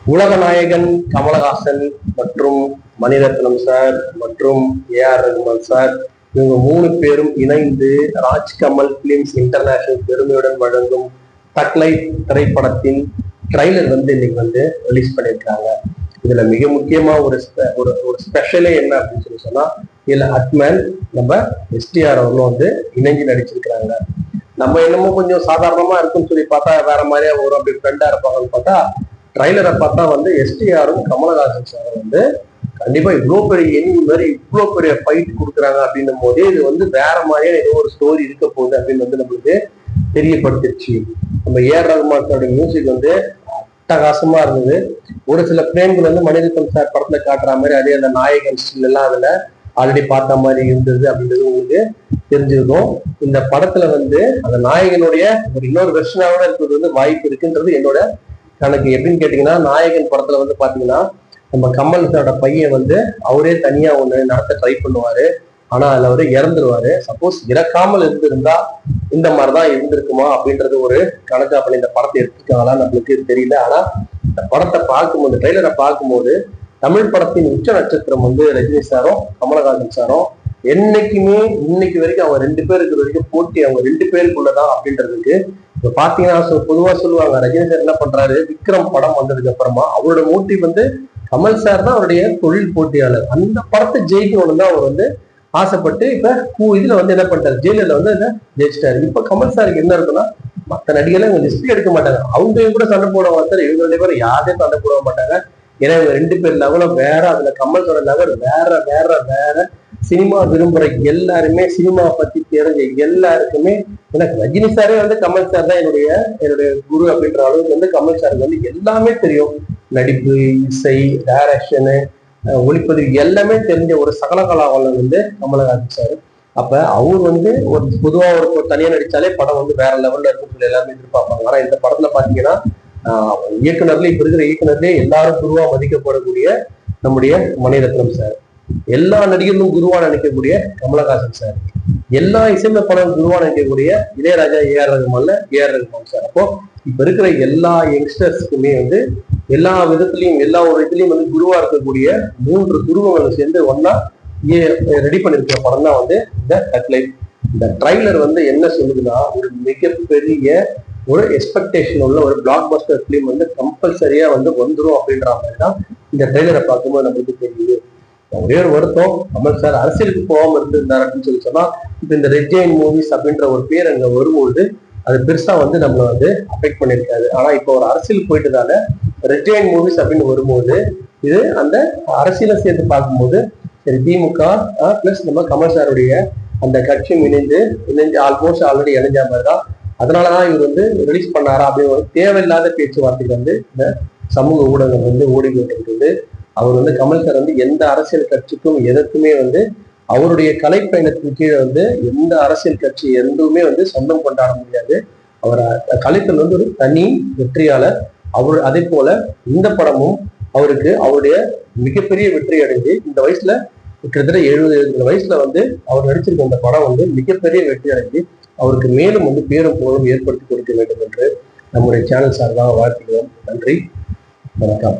உலக நாயகன் கமலஹாசன் மற்றும் மணிரத்னம் சார் மற்றும் ஏஆர் ரகுமான் சார் இவங்க 3 பேரும் இணைந்து ராஜ்கமல் பிலிம்ஸ் இன்டர்நேஷனல் பெருமையுடன் வழங்கும் தக்லைஃப் திரைப்படத்தின் ட்ரைலர் இன்னைக்கு ரிலீஸ் பண்ணியிருக்காங்க. இதுல மிக முக்கியமா ஒரு ஸ்பெஷலே என்ன அப்படின்னு சொன்னா இதுல அட்மேன் நம்ம எஸ்டிஆர் அவர்களும் இணைஞ்சு நடிச்சிருக்கிறாங்க. நம்ம என்னமோ கொஞ்சம் சாதாரணமா இருக்குன்னு சொல்லி பார்த்தா வேற மாதிரியா ஒரு அப்படி ஃப்ரெண்டா இருப்பாங்கன்னு பார்த்தா ட்ரைலரை பார்த்தா எஸ்டிஆரும் கமலஹாசன் சாரும் கண்டிப்பா இவ்வளவு பெரிய மாதிரி இவ்வளவு பெரிய ஃபைட் கொடுக்குறாங்க அப்படின்னும் போதே இது வேற மாதிரியா ஏதோ ஒரு ஸ்டோரி இருக்க போகுது அப்படின்னு நம்மளுக்கு தெரியப்படுத்திடுச்சு. நம்ம ஏஆர் ரகுமான் சாரோட மியூசிக் அட்டகாசமா இருந்தது. ஒரு சில பிரேம்கள் மணிரத்னம் சார் படத்துல காட்டுற மாதிரி அதே அந்த நாயகன் ஸ்டில் எல்லாம் அதுல ஆல்ரெடி பார்த்த மாதிரி இருந்தது அப்படின்றது உங்களுக்கு தெரிஞ்சிருக்கும். இந்த படத்துல அந்த நாயகனுடைய ஒரு இன்னொரு வெர்ஷனாவோட இருக்கிறது வாய்ப்பு இருக்குன்றது என்னோட கணக்கு. எப்படின்னு கேட்டீங்கன்னா, நாயகன் படத்துல பாத்தீங்கன்னா நம்ம கமல் சாரோட பையன் அவரே தனியா ஒண்ணு நடத்த ட்ரை பண்ணுவாரு. ஆனா அதுல இறந்துருவாரு. சப்போஸ் இறக்காமல் இருந்திருந்தா இந்த மாதிரிதான் இருந்திருக்குமா அப்படின்றது ஒரு கணக்கா பண்ணி இந்த படத்தை எடுத்துருக்காங்களான்னு நம்மளுக்கு தெரியல. ஆனா இந்த படத்தை பார்க்கும்போது ட்ரெய்லரை பார்க்கும்போது தமிழ் படத்தின் உச்ச நட்சத்திரம் ரஜினி சாரும் கமலஹாசன் சாரும் என்னைக்குமே இன்னைக்கு வரைக்கும் அவங்க 2 பேர் இருக்கிற வரைக்கும் போட்டி அவங்க 2 பேருக்குள்ளதான் அப்படின்றதுக்கு இப்ப பாத்தீங்கன்னா பொதுவா சொல்லுவாங்க, ரஜினி சார் என்ன பண்றாரு, விக்ரம் படம் வந்ததுக்கு அப்புறமா அவரோட மோட்டிவ் கமல் சார் தான் அவருடைய தொழில் போட்டியாளர். அந்த படத்தை ஜெயிக்கணும்னு தான் அவர் ஆசைப்பட்டு இப்ப இதுல என்ன பண்ணிட்டாரு, ஜெயிலர்ல ஜெயிச்சிட்டாரு. இப்ப கமல் சாருக்கு என்ன இருக்குன்னா, மற்ற நடிகர்ல இவங்க லிஸ்ட் எடுக்க மாட்டாங்க. அவங்க கூட சண்டை போட மாட்டாரு, இவங்க 2 பேரும் யாரையும் சண்டை போட மாட்டாங்க. ஏன்னா இவங்க 2 பேர் லெவலும் வேற. அதுல கமல் சாரோட லெவல் வேற வேற வேற. சினிமா விரும்புற எல்லாருமே, சினிமா பத்தி தெரிஞ்ச எல்லாருக்குமே எனக்கு ரஜினி சாரே கமல் சார் தான் என்னுடைய குரு அப்படின்ற அளவுக்கு கமல் சாருக்கு எல்லாமே தெரியும். நடிப்பு, இசை, டைரக்ஷனு, ஒளிப்பதிவு எல்லாமே தெரிஞ்ச ஒரு சகலகலாவலன் கமலஹாசன் சார். அப்ப அவர் ஒரு பொதுவா ஒரு தனியா நடிச்சாலே படம் வேற லெவல்ல இருக்குன்னு சொல்லி எல்லாருமே எதிர்பார்ப்பாங்க. ஆனா இந்த படத்துல பாத்தீங்கன்னா இயக்குனர்ல இப்ப இருக்கிற இயக்குனர்லயே எல்லாரும் குருவா மதிக்கப்படக்கூடிய நம்முடைய மணிரத்னம் சார், எல்லா நடிகர்களும் குருவா நினைக்கக்கூடிய கமலஹாசன் சார், எல்லா இசையமைப்பாளரும் குருவா நினைக்கக்கூடிய இளையராஜா ஏஆர் ரகுமான் சார். அப்போ இப்ப இருக்கிற எல்லா யங்ஸ்டர்ஸ்க்குமே எல்லா விதத்திலையும் எல்லா ஒரு இதுலயும் குருவா இருக்கக்கூடிய 3 குருவங்களை சேர்ந்து ஒன்னா ரெடி பண்ணிருக்கிற படம் தான் இந்த தக்லைஃப். இந்த ட்ரைலர் என்ன சொல்லுதுன்னா, ஒரு மிகப்பெரிய ஒரு எக்ஸ்பெக்டேஷன் உள்ள ஒரு பிளாக் பஸ்டர் பிலிம் கம்பல்சரியா வந்துடும் அப்படின்ற மாதிரி தான் இந்த ட்ரெய்லரை பார்க்கும்போது நம்மளுக்கு தெரியுது. ஒரே ஒரு வருத்தம், கமல் சார் அரசியலுக்கு போகாம இருந்திருந்தார் அப்படின்னு சொல்லி சொன்னா இப்ப இந்த ரெட் ஜெயின் மூவிஸ் அப்படின்ற ஒரு பேர் அங்க வரும்போது அது பெருசா நம்மள அஃபெக்ட் பண்ணிருக்காது. ஆனா இப்போ ஒரு அரசியல் போயிட்டதால ரெட் ஜெயின் மூவிஸ் அப்படின்னு வரும்போது இது அந்த அரசியலை சேர்த்து பார்க்கும்போது சரி திமுக பிளஸ் நம்ம கமல் சாருடைய அந்த கட்சியும் இணைந்து ஆல்மோஸ்ட் ஆல்ரெடி இணைஞ்ச மாதிரி தான். அதனாலதான் இவர் ரிலீஸ் பண்ணாரா அப்படின்னு தேவையில்லாத பேச்சுவார்த்தைகள் இந்த சமூக ஊடகங்கள் ஓடிக்கிட்டு இருக்குது. அவர் கமல் சார் எந்த அரசியல் கட்சிக்கும் எதற்குமே அவருடைய கலைப்பயணத்தின் கீழே எந்த அரசியல் கட்சி எதுவுமே சொந்தம் கொண்டாட முடியாது. அவர் கலைப்பில் ஒரு தனி வெற்றியாளர். அதே போல இந்த படமும் அவருக்கு அவருடைய மிகப்பெரிய வெற்றி அடைஞ்சு இந்த வயசுல கிட்டத்தட்ட 70 வயசுல அவர் நடிச்சிருக்க இந்த படம் மிகப்பெரிய வெற்றி அடைஞ்சு அவருக்கு மேலும் பேரும் புகழும் ஏற்படுத்தி கொடுக்க வேண்டும் என்று நம்முடைய சேனல் சார்பாக வாழ்த்துகிறோம். நன்றி, வணக்கம்.